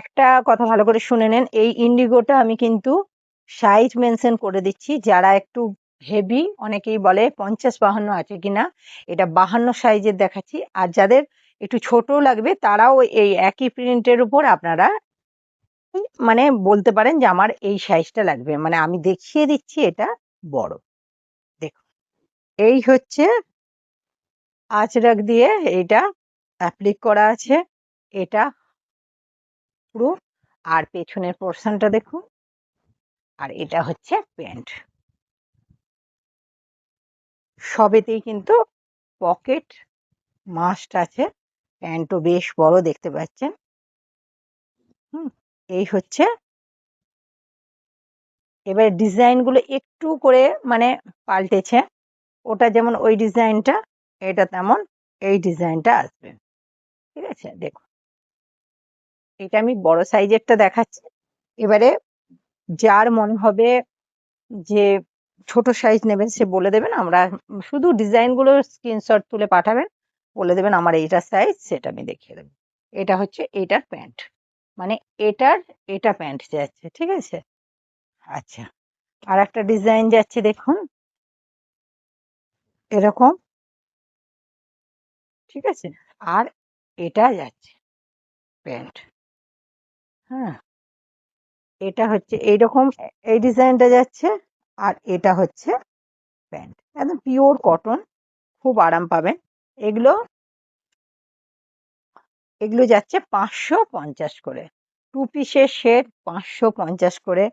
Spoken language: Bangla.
একটা কথা ভালো করে শুনে নেন, এই ইন্ডিগোটা আমি কিন্তু সাইজ মেনশন করে দিচ্ছি। যারা একটু হেভি, অনেকেই বলে 50-52 আছে কিনা, এটা 52 সাইজের দেখাচ্ছি। আর যাদের একটু ছোট লাগবে তারাও এই একই প্রিন্টের উপর আপনারা মানে বলতে পারেন যে আমার এই সাইজটা লাগবে, মানে আমি দেখিয়ে দিচ্ছি এটা বড়। দেখুন, এই হচ্ছে আঁচড়াক দিয়ে এটা অ্যাপ্লিক করা আছে, এটা পুরো। আর পেছনের পোর্শনটা দেখুন, আর এটা হচ্ছে প্যান্ট। সবেতেই কিন্তু পকেট মাস্ট আছে, প্যান্টও বেশ বড় দেখতে পাচ্ছেন। এই হচ্ছে। এবার ডিজাইনগুলো একটু করে মানে পাল্টেছে, ওটা যেমন ওই ডিজাইনটা, এটা তেমন এই ডিজাইনটা আসবে। ঠিক আছে, দেখুন এটা আমি বড় সাইজেরটা দেখাচ্ছি। এবারে যার মনে হবে যে ছোট সাইজ নেবেন সে বলে দেবেন, আমরা শুধু ডিজাইনগুলো স্ক্রিনশট তুলে পাঠাবেন, বলে দেবেন আমার এইটা সাইজ, সেটা আমি দেখিয়ে দেবো। এটা হচ্ছে এটার প্যান্ট, মানে এটার এটা প্যান্ট যাচ্ছে। ঠিক আছে, আচ্ছা, আর একটা ডিজাইন যাচ্ছে দেখুন এরকম। ঠিক আছে, আর এটা যাচ্ছে প্যান্ট। হ্যাঁ, এটা হচ্ছে এইরকম, এই ডিজাইনটা যাচ্ছে, আর এটা হচ্ছে প্যান্ট, একদম পিওর কটন, খুব আরাম পাবেন। এগুলো এগুলো যাচ্ছে 550 করে, 2 পিসের সেট 550 করে।